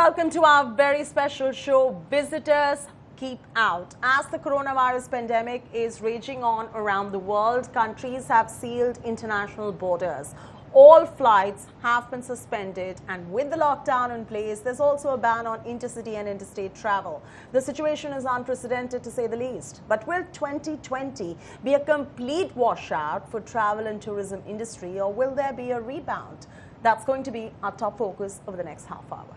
welcome to our very special show, Visitors Keep Out. As the coronavirus pandemic is raging on around the world, countries have sealed international borders. All flights have been suspended, and with the lockdown in place, there's also a ban on intercity and interstate travel. The situation is unprecedented to say the least. But will 2020 be a complete washout for travel and tourism industry, or will there be a rebound? That's going to be our top focus over the next half hour.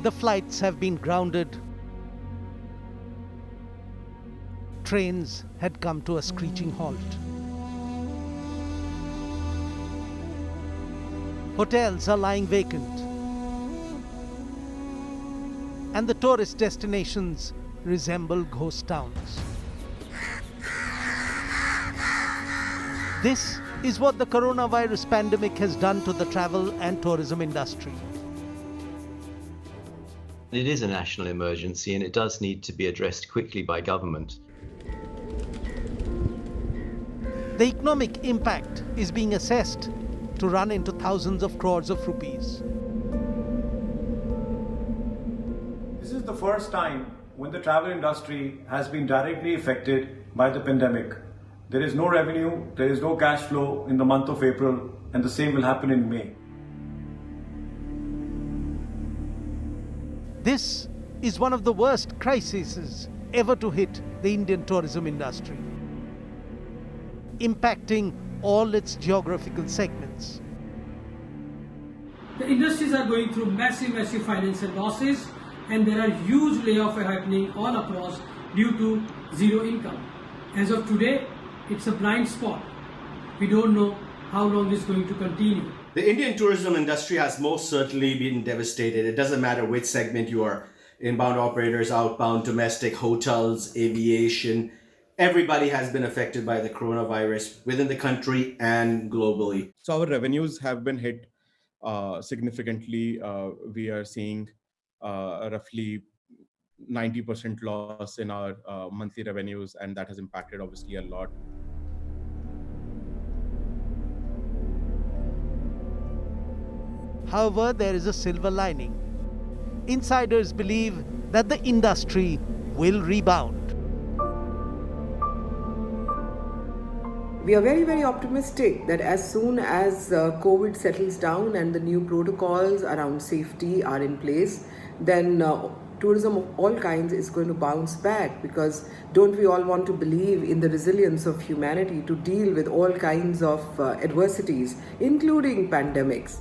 The flights have been grounded. Trains had come to a screeching halt. Hotels are lying vacant. And the tourist destinations resemble ghost towns. This is what the coronavirus pandemic has done to the travel and tourism industry. It is a national emergency and it does need to be addressed quickly by government. The economic impact is being assessed to run into thousands of crores of rupees. This is the first time when the travel industry has been directly affected by the pandemic. There is no revenue, there is no cash flow in the month of April, and the same will happen in May. This is one of the worst crises ever to hit the Indian tourism industry, impacting all its geographical segments. The industries are going through massive financial losses, and there are huge layoffs happening all across due to zero income. As of today, it's a blind spot. We don't know how long it's going to continue. The Indian tourism industry has most certainly been devastated. It doesn't matter which segment you are, inbound operators, outbound, domestic, hotels, aviation. Everybody has been affected by the coronavirus within the country and globally. So our revenues have been hit significantly. We are seeing roughly 90% loss in our monthly revenues, and that has impacted obviously a lot. However, there is a silver lining. Insiders believe that the industry will rebound. We are very optimistic that as soon as COVID settles down and the new protocols around safety are in place, then tourism of all kinds is going to bounce back, because don't we all want to believe in the resilience of humanity to deal with all kinds of adversities, including pandemics.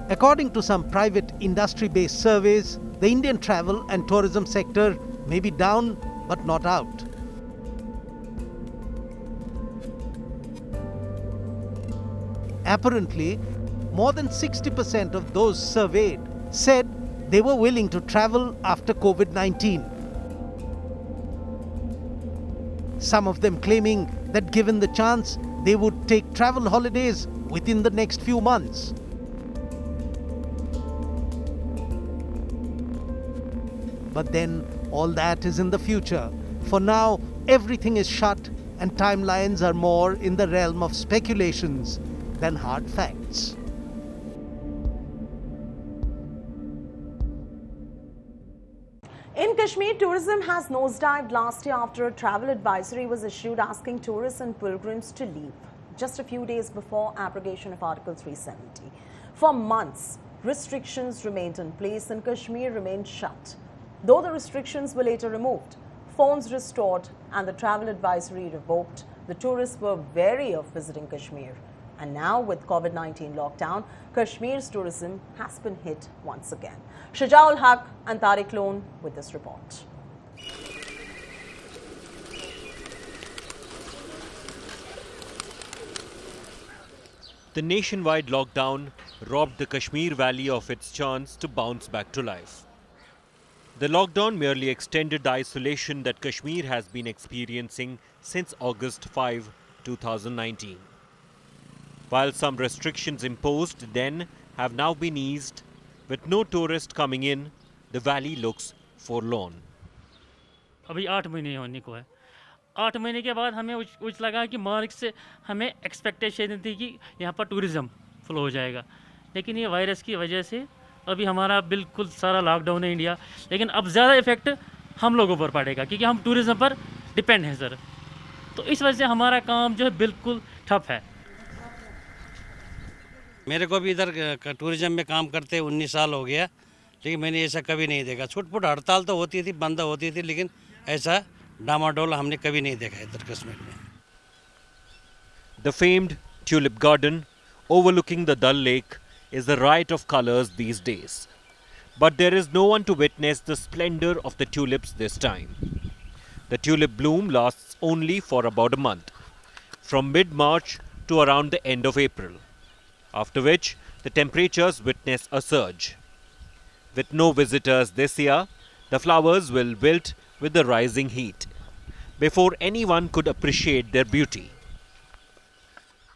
According to some private industry-based surveys, the Indian travel and tourism sector may be down but not out. Apparently, more than 60% of those surveyed said they were willing to travel after COVID-19. Some of them claiming that given the chance, they would take travel holidays within the next few months. But then all that is in the future. For now, everything is shut and timelines are more in the realm of speculations than hard facts. In Kashmir, tourism has nosedived last year after a travel advisory was issued asking tourists and pilgrims to leave, just a few days before abrogation of Article 370. For months, restrictions remained in place and Kashmir remained shut. Though the restrictions were later removed, phones restored and the travel advisory revoked, the tourists were wary of visiting Kashmir. And now with COVID-19 lockdown, Kashmir's tourism has been hit once again. Shajaul Haq and Tariq Loan with this report. The nationwide lockdown robbed the Kashmir Valley of its chance to bounce back to life. The lockdown merely extended the isolation that Kashmir has been experiencing since August 5, 2019. While some restrictions imposed then have now been eased, with no tourist coming in, the valley looks forlorn. अभी 8 महीने होने को है। 8 महीने के बाद हमें उच लगा कि मार्च से हमें एक्सपेक्टेशन थी कि यहाँ पर टूरिज़्म फ्लो हो जाएगा, लेकिन ये वायरस की वजह से अभी हमारा बिल्कुल सारा लॉकडाउन है इंडिया, लेकिन अब ज़्यादा इफेक्ट हम लोगों पर पड़ेगा क्योंकि हम टूरिज़्म पर डिपेंड हैं सर। तो इस वजह से हमारा काम जो है बिल्कुल ठप है। मेरे को भी इधर टूरिज्म में काम करते 19 साल हो गया, लेकिन मैंने ऐसा कभी नहीं देखा। छुटपुट हड़ताल तो होती थी, बंद होती थी, लेकिन ऐसा डामाडोल हमने कभी नहीं देखा इधर कश्मीर में। The famed Tulip Garden, overlooking the Dal Lake, is the riot of colors these days. But there is no one to witness the splendor of the tulips this time. The tulip bloom lasts only for about a month, from mid-March to around the end of April, after which the temperatures witness a surge. With no visitors this year, the flowers will wilt with the rising heat, before anyone could appreciate their beauty.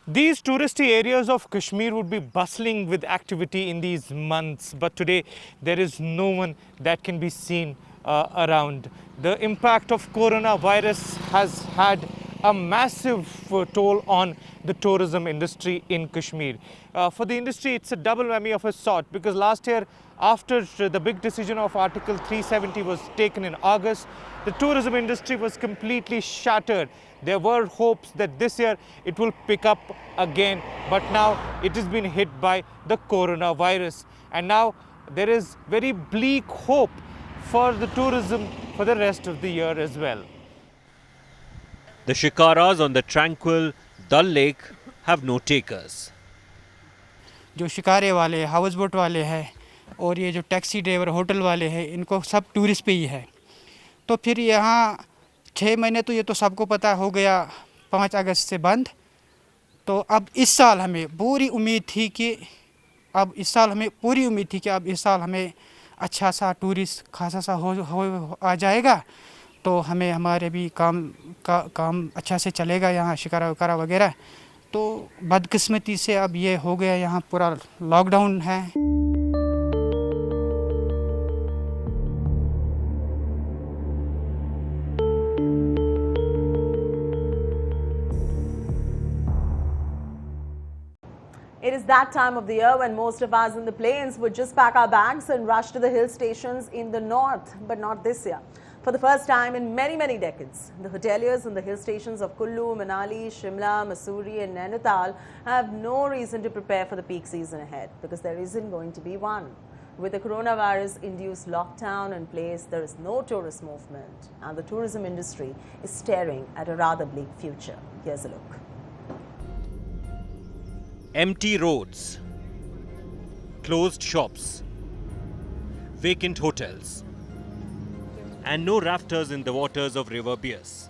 These touristy areas of Kashmir would be bustling with activity in these months, but today there is no one that can be seen around. The impact of coronavirus has had a massive toll on the tourism industry in Kashmir. For the industry, it's a double whammy of a sort, because last year, after the big decision of Article 370 was taken in August, the tourism industry was completely shattered. There were hopes that this year it will pick up again, but now it has been hit by the coronavirus. And now there is very bleak hope for the tourism for the rest of the year as well. The shikaras on the tranquil Dal Lake have no takers. जो शिकारे वाले, house boat वाले हैं और ये जो taxi driver, hotel वाले हैं, इनको सब टूरिस्ट पे ही है। तो फिर यहाँ 6 महीने तो ये तो सबको पता हो गया 5 अगस्त से बंद। तो अब इस साल हमें पूरी उम्मीद थी कि अब इस साल हमें अच्छा सा टूरिस्ट खासा सा हो आ जाएगा, तो हमें हमारे भी काम अच्छा से चलेगा यहाँ शिकारा वकारा वगैरह। तो बदकिस्मती से अब ये हो गया, यहाँ पूरा लॉकडाउन है। It is that time of the year when most of us in the plains would just pack our bags and rush to the hill stations in the north, but not this year. For the first time in many, many decades, the hoteliers in the hill stations of Kullu, Manali, Shimla, Mussoorie and Nainital have no reason to prepare for the peak season ahead, because there isn't going to be one. With the coronavirus-induced lockdown in place, there is no tourist movement, and the tourism industry is staring at a rather bleak future. Here's a look. Empty roads, closed shops, vacant hotels, and no rafters in the waters of River Bias.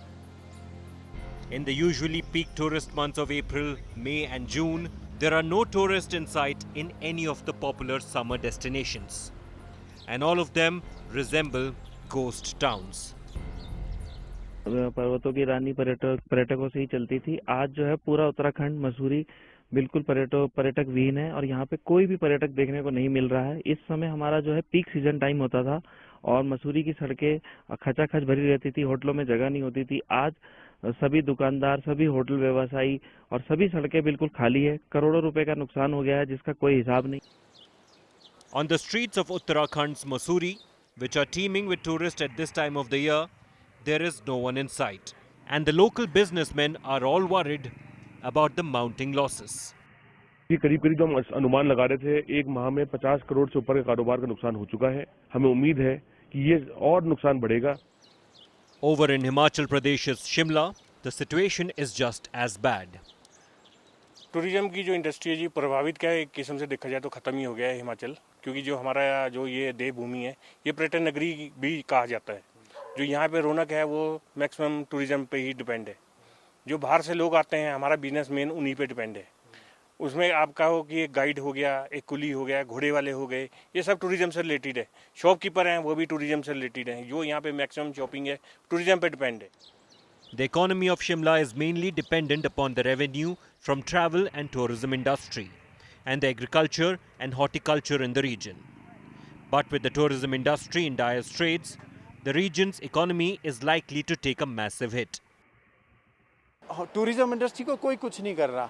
In the usually peak tourist months of April, May and June, there are no tourists in sight in any of the popular summer destinations, and all of them resemble ghost towns. पर्वतों की रानी पर्यटकों से ही चलती थी। आज जो है पूरा उत्तराखंड, मसूरी बिल्कुल पर्यटक विहीन है और यहाँ पे कोई भी पर्यटक देखने को नहीं मिल रहा है। इस समय हमारा जो है पीक सीजन टाइम होता था और मसूरी की सड़कें खचाखच भरी रहती थी, होटलों में जगह नहीं होती थी। आज सभी दुकानदार, सभी होटल व्यवसायी और सभी सड़कें बिल्कुल खाली है। करोड़ों रुपए का नुकसान हो गया है जिसका कोई हिसाब नहीं। On the streets of Uttarakhand's Mussoorie, which are teeming with tourists at this time of the year, there is no one in sight, and the local businessmen are all worried about the mounting losses. ये करीब हम अनुमान लगा रहे थे 1 माह में 50 करोड़ से ऊपर के कारोबार का नुकसान हो चुका है। हमें उम्मीद है कि ये और नुकसान बढ़ेगा। Over in Himachal Pradesh's Shimla, the situation is just as bad. Tourism की जो इंडस्ट्री है जी प्रभावित क्या है, एक किस्म से देखा जाए तो ख़त्म ही हो गया है हिमाचल, क्योंकि जो हमारा जो ये देवभूमि है ये पर्यटन नगरी भी कहा जाता है। जो यहाँ पे रौनक है वो मैक्सिमम टूरिज्म पे ही डिपेंड है। जो बाहर से लोग आते हैं, हमारा बिजनेस मेन उन्हीं पे डिपेंड है। उसमें आप कहो कि एक गाइड हो गया, एक कुली हो गया, घोड़े वाले हो गए, ये सब टूरिज्म से रिलेटेड है। शॉपकीपर हैं वो भी टूरिज्म से रिलेटेड हैं। जो यहाँ पे मैक्सिमम शॉपिंग है टूरिज्म पे डिपेंड है। The economy of Shimla is mainly dependent upon the revenue from travel and tourism industry and the agriculture and horticulture in the region. But with the tourism industry in dire straits, the region's economy is likely to take a massive hit. Tourism industry को कोई कुछ नहीं कर रहा,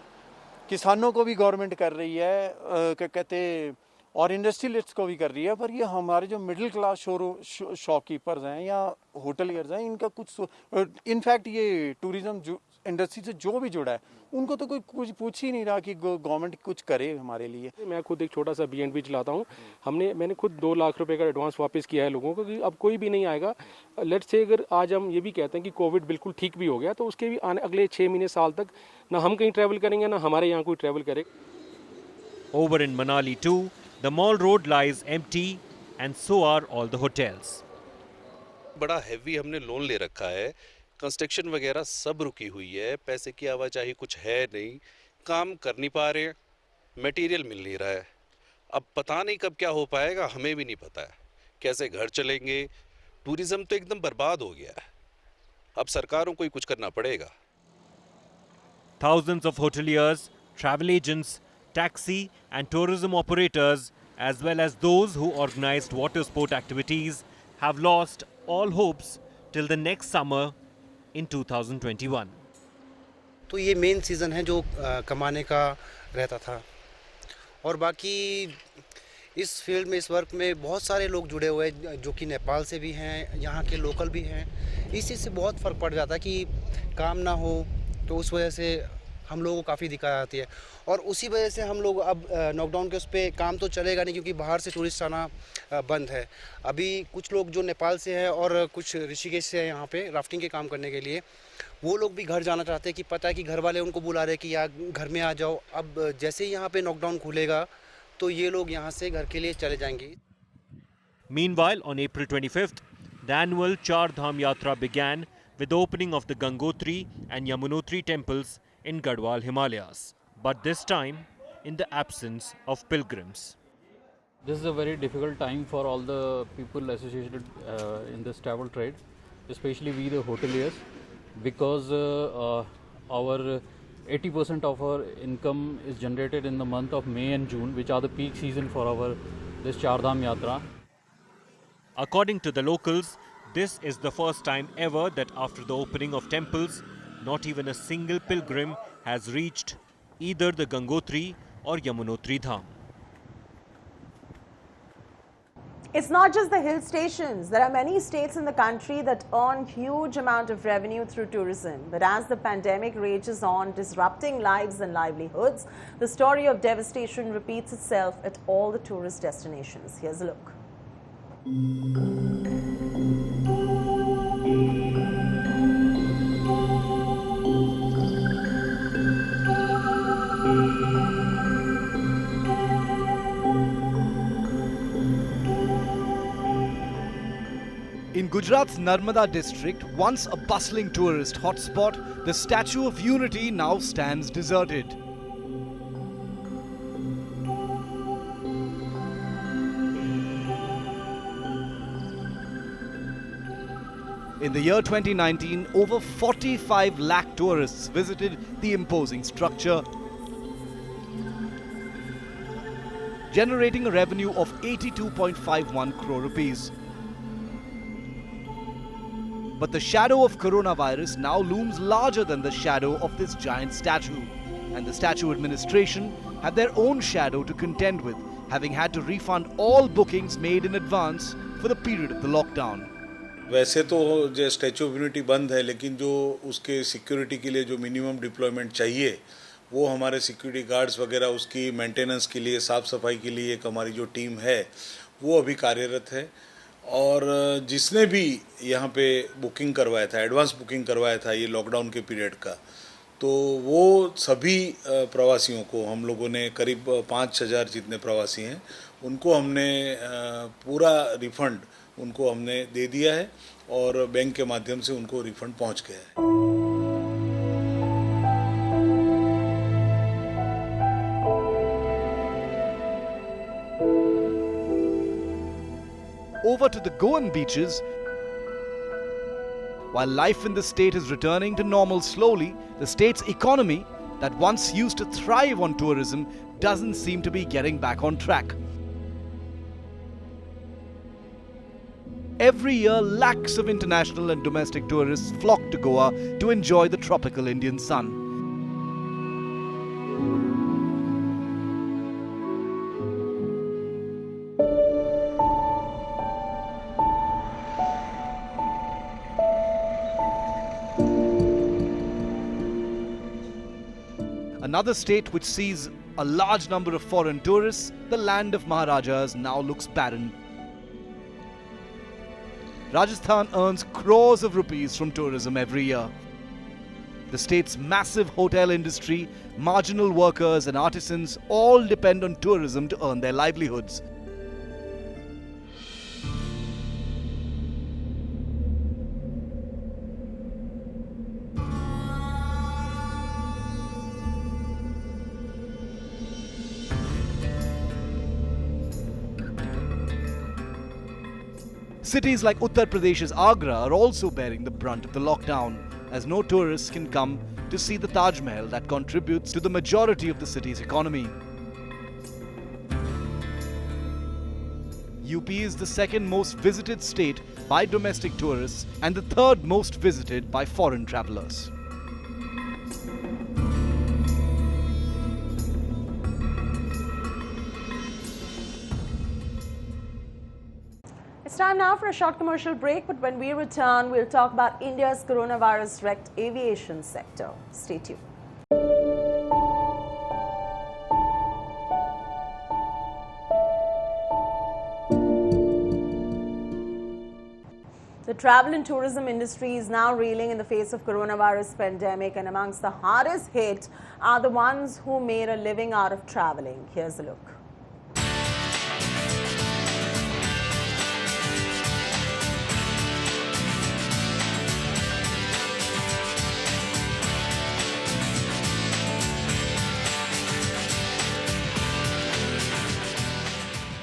किसानों को भी government कर रही है, क्या कहते, और इंडस्ट्रियलिस्ट्स को भी कर रही है, पर ये हमारे जो मिडिल क्लास शॉपकीपर्स हैं या होटलियर्स हैं, इनका कुछ, इनफैक्ट ये टूरिज्म इंडस्ट्री से जो भी जुड़ा है उनको तो कोई कुछ पूछ ही नहीं रहा कि गवर्नमेंट कुछ करे हमारे लिए। मैं खुद एक छोटा सा B&B चलाता हूँ। मैंने खुद 2 लाख रुपए का एडवांस वापस किया है लोगों को कि अब कोई भी नहीं आएगा। लेट्स से अगर आज हम ये भी कहते हैं कि कोविड बिल्कुल ठीक भी हो गया, तो उसके भी अगले 6 महीने साल तक ना हम कहीं ट्रैवल करेंगे ना हमारे यहाँ कोई ट्रैवल करे। Over in Manali too, the mall road lies empty and so are all the hotels. बड़ा हैवी हमने लोन ले रखा है, कंस्ट्रक्शन वगैरह सब रुकी हुई है, पैसे की आवाजाही कुछ है नहीं, काम कर नहीं पा रहे, मटेरियल मिल नहीं रहा है। अब पता नहीं कब क्या हो पाएगा, हमें भी नहीं पता है कैसे घर चलेंगे। टूरिज्म तो एकदम बर्बाद हो गया है, अब सरकारों को ही कुछ करना पड़ेगा। Thousands of hoteliers, travel agents, taxi and tourism operators, as well as those who organized water sport activities, have lost all hopes till the next summer in 2021. तो ये मेन सीज़न है जो कमाने का रहता था, और बाकी इस फील्ड में, इस वर्क में बहुत सारे लोग जुड़े हुए हैं जो कि नेपाल से भी हैं, यहाँ के लोकल भी हैं। इस चीज़ से बहुत फ़र्क पड़ जाता है कि काम ना हो, तो उस वजह से हम लोगों को काफ़ी दिक्कत आती है, और उसी वजह से हम लोग अब लॉकडाउन के उस पर काम तो चलेगा नहीं, क्योंकि बाहर से टूरिस्ट आना बंद है। अभी कुछ लोग जो नेपाल से हैं और कुछ ऋषिकेश से हैं यहाँ पे राफ्टिंग के काम करने के लिए, वो लोग भी घर जाना चाहते हैं कि पता है कि घर वाले उनको बुला रहे हैं कि यार घर में आ जाओ। अब जैसे ही यहाँ पे लॉकडाउन खुलेगा तो ये लोग यहाँ से घर के लिए चले जाएंगे। Meanwhile, on April 25th, the annual Char Dham Yatra began with the opening of the Gangotri and Yamunotri temples in Garhwal Himalayas, but this time in the absence of pilgrims. This is a very difficult time for all the people associated in this travel trade, especially we the hoteliers, because our 80% of our income is generated in the month of May and June, which are the peak season for our this Char Dham Yatra. According to the locals, this is the first time ever that after the opening of temples, not even a single pilgrim has reached either the Gangotri or Yamunotri Dham. It's not just the hill stations. There are many states in the country that earn huge amount of revenue through tourism. But as the pandemic rages on, disrupting lives and livelihoods, the story of devastation repeats itself at all the tourist destinations. Here's a look. In Gujarat's Narmada district, once a bustling tourist hotspot, the Statue of Unity now stands deserted. In the year 2019, over 45 lakh tourists visited the imposing structure, generating a revenue of 82.51 crore rupees. But the shadow of coronavirus now looms larger than the shadow of this giant statue, and the statue administration have their own shadow to contend with, having had to refund all bookings made in advance for the period of the lockdown. वैसे तो जो statue of unity बंद है, लेकिन जो उसके security के लिए जो मिनिमम डिप्लॉयमेंट चाहिए वो हमारे सिक्योरिटी गार्ड्स वगैरह उसकी मेंटेनेंस के लिए, साफ़ सफाई के लिए एक हमारी जो टीम है वो अभी कार्यरत है। और जिसने भी यहाँ पे बुकिंग करवाया था, एडवांस बुकिंग करवाया था ये लॉकडाउन के पीरियड का, तो वो सभी प्रवासियों को हम लोगों ने करीब 5,000 जितने प्रवासी हैं उनको हमने पूरा रिफंड उनको हमने दे दिया है और बैंक के माध्यम से उनको रिफंड पहुंच गया है। over to the Goan beaches. While life in the state is returning to normal slowly, the state's economy, that once used to thrive on tourism, doesn't seem to be getting back on track. Every year, lakhs of international and domestic tourists flock to Goa to enjoy the tropical Indian sun. Another state which sees a large number of foreign tourists, the land of Maharajas, now looks barren. Rajasthan earns crores of rupees from tourism every year. The state's massive hotel industry, marginal workers and artisans all depend on tourism to earn their livelihoods. Cities like Uttar Pradesh's Agra are also bearing the brunt of the lockdown, as no tourists can come to see the Taj Mahal that contributes to the majority of the city's economy. UP is the second most visited state by domestic tourists and the third most visited by foreign travelers. It's time now for a short commercial break, but when we return, we'll talk about India's coronavirus-wrecked aviation sector. Stay tuned. The travel and tourism industry is now reeling in the face of coronavirus pandemic, and amongst the hardest hit are the ones who made a living out of traveling. Here's a look.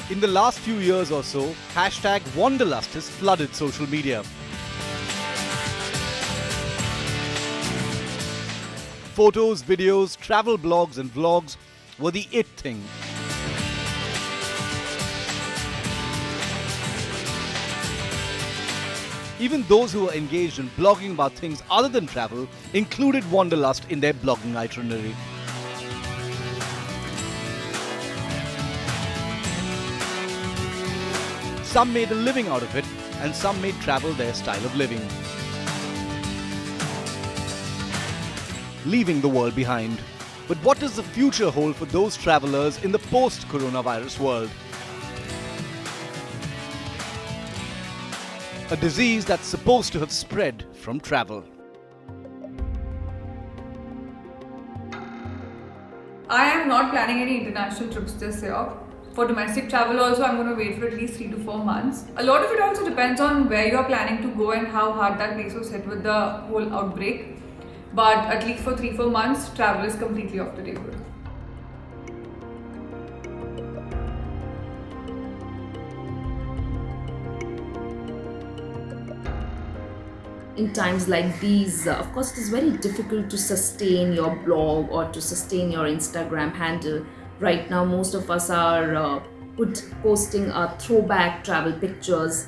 In the last few years or so, #Wanderlust has flooded social media. Photos, videos, travel blogs and vlogs were the it thing. Even those who were engaged in blogging about things other than travel included Wanderlust in their blogging itinerary. Some made a living out of it, and some made travel their style of living, leaving the world behind. But what does the future hold for those travelers in the post-coronavirus world? A disease that's supposed to have spread from travel. I am not planning any international trips this year. For domestic travel also, I'm going to wait for at least 3 to 4 months. A lot of it also depends on where you're planning to go and how hard that place was hit with the whole outbreak. But at least for 3-4 months, travel is completely off the table. In times like these, of course, it is very difficult to sustain your blog or to sustain your Instagram handle. Right now, most of us are posting throwback travel pictures.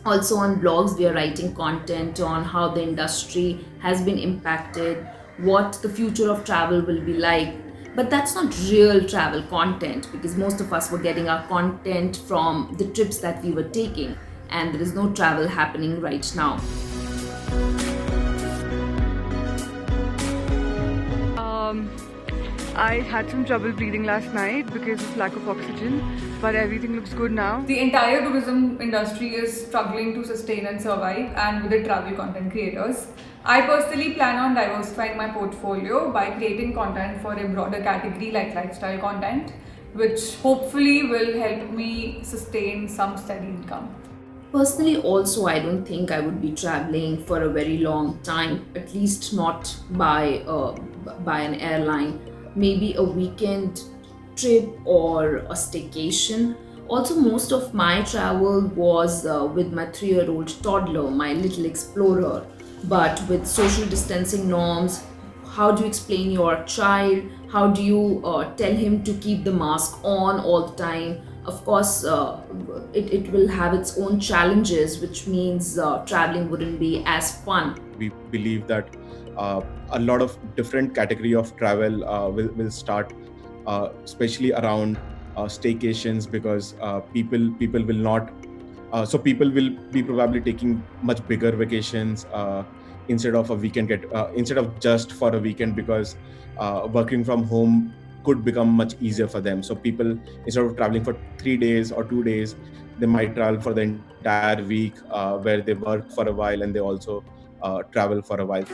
Also on blogs, we are writing content on how the industry has been impacted, what the future of travel will be like. But that's not real travel content, because most of us were getting our content from the trips that we were taking, and there is no travel happening right now. I had some trouble breathing last night because of lack of oxygen, but everything looks good now. The entire tourism industry is struggling to sustain and survive, and with it, travel content creators. I personally plan on diversifying my portfolio by creating content for a broader category like lifestyle content, which hopefully will help me sustain some steady income. Personally, also, I don't think I would be traveling for a very long time, at least not by an airline. Maybe a weekend trip or a staycation, Also, most of my travel was with my 3-year-old toddler, my little explorer. But with social distancing norms, how do you explain your child? How do you tell him to keep the mask on all the time? Of course, it will have its own challenges, which means traveling wouldn't be as fun. We believe that a lot of different category of travel will start, especially around staycations, because people will not. So people will be probably taking much bigger vacations instead of a weekend instead of just for a weekend, because working from home could become much easier for them. So people, instead of traveling for 3 days or 2 days, they might travel for the entire week, where they work for a while and they also travel for a while.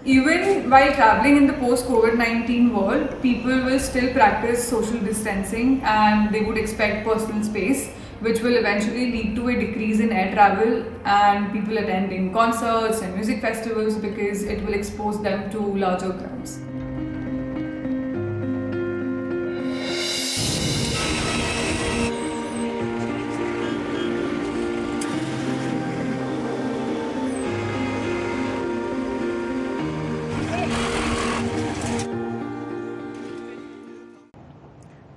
Even while traveling in the post-COVID-19 world, people will still practice social distancing and they would expect personal space, which will eventually lead to a decrease in air travel and people attending concerts and music festivals, because it will expose them to larger crowds.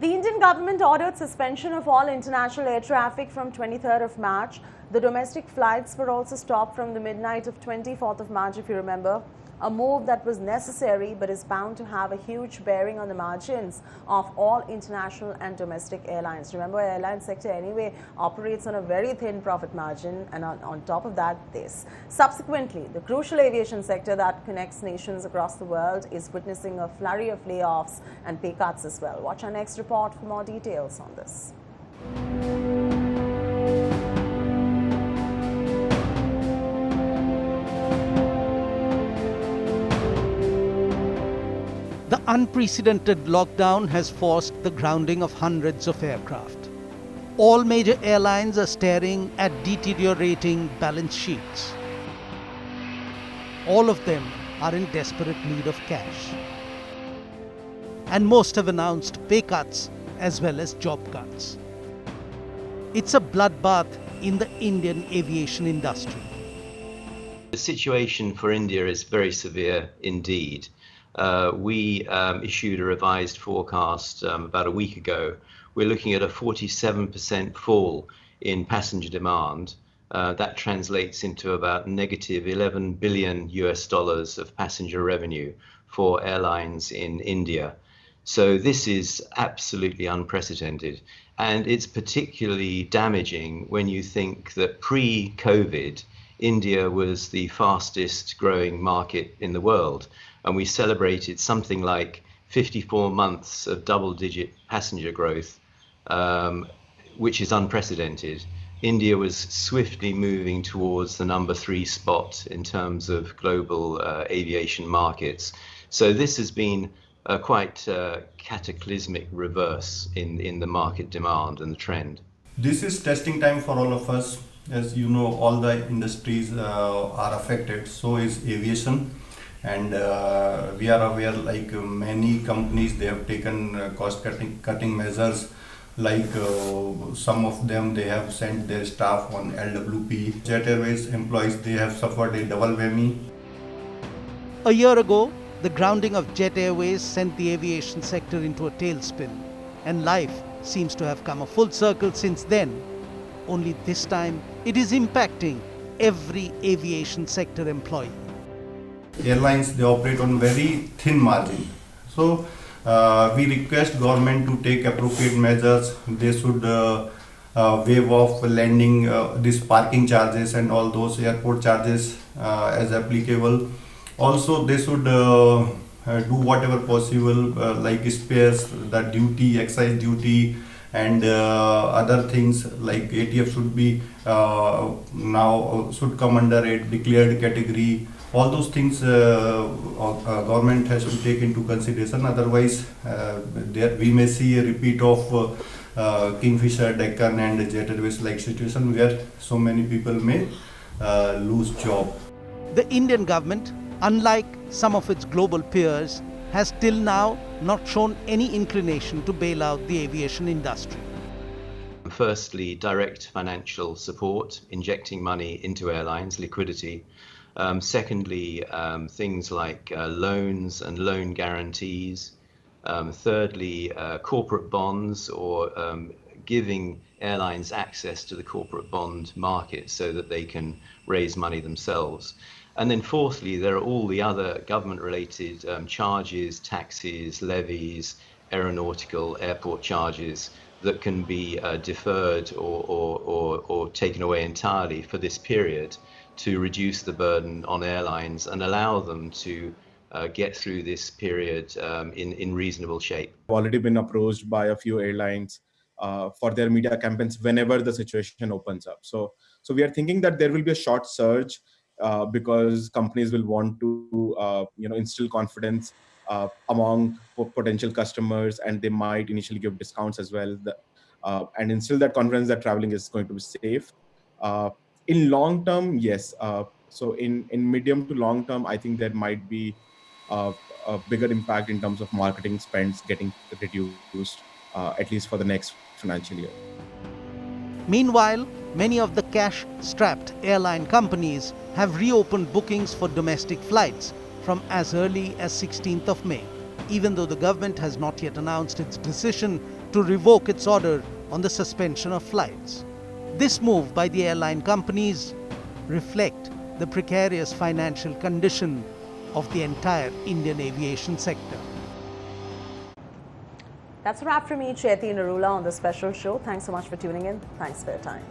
The Indian government ordered suspension of all international air traffic from 23rd of March. The domestic flights were also stopped from the midnight of 24th of March, if you remember. A move that was necessary but is bound to have a huge bearing on the margins of all international and domestic airlines. Remember, airline sector anyway operates on a very thin profit margin, and on top of that, this. Subsequently, the crucial aviation sector that connects nations across the world is witnessing a flurry of layoffs and pay cuts as well. Watch our next report for more details on this. The unprecedented lockdown has forced the grounding of hundreds of aircraft. All major airlines are staring at deteriorating balance sheets. All of them are in desperate need of cash. And most have announced pay cuts as well as job cuts. It's a bloodbath in the Indian aviation industry. The situation for India is very severe indeed. We issued a revised forecast about a week ago. We're looking at a 47% fall in passenger demand. That translates into about negative $11 billion of passenger revenue for airlines in India. So this is absolutely unprecedented, and it's particularly damaging when you think that pre-COVID, India was the fastest growing market in the world, and we celebrated something like 54 months of double-digit passenger growth, which is unprecedented. India was swiftly moving towards the number 3 spot in terms of global aviation markets. So this has been a quite cataclysmic reverse in the market demand and the trend. This is testing time for all of us. As you know, all the industries are affected, so is aviation. And we are aware, like many companies, they have taken cost cutting measures. Like some of them, they have sent their staff on LWP. Jet Airways employees, they have suffered a double whammy. A year ago, the grounding of Jet Airways sent the aviation sector into a tailspin, and life seems to have come a full circle since then. Only this time, it is impacting every aviation sector employee. Airlines, they operate on very thin margin. So we request government to take appropriate measures. They should waive off landing, these parking charges and all those airport charges as applicable. Also, they should do whatever possible, like spares, the duty, excise duty, and other things like ATF should be now should come under a declared category. All those things government has to take into consideration. Otherwise, there we may see a repeat of Kingfisher, Deccan and Jet Airways like situation where so many people may lose job. The Indian government, unlike some of its global peers, has till now not shown any inclination to bail out the aviation industry. Firstly, direct financial support, injecting money into airlines, liquidity. Secondly, things like loans and loan guarantees. Thirdly, corporate bonds, or giving airlines access to the corporate bond market so that they can raise money themselves. And then fourthly, there are all the other government-related charges, taxes, levies, aeronautical, airport charges that can be deferred or taken away entirely for this period to reduce the burden on airlines and allow them to get through this period in reasonable shape. I've already been approached by a few airlines for their media campaigns whenever the situation opens up. So we are thinking that there will be a short surge because companies will want to instill confidence among potential customers, and they might initially give discounts as well, and instill that confidence that traveling is going to be safe. In long term, yes. So in medium to long term, I think there might be a bigger impact in terms of marketing spends getting reduced, at least for the next financial year. Meanwhile, many of the cash-strapped airline companies have reopened bookings for domestic flights from as early as 16th of May, even though the government has not yet announced its decision to revoke its order on the suspension of flights. This move by the airline companies reflect the precarious financial condition of the entire Indian aviation sector. That's a wrap from me, Chaiti Narula, on the special show. Thanks so much for tuning in. Thanks for your time.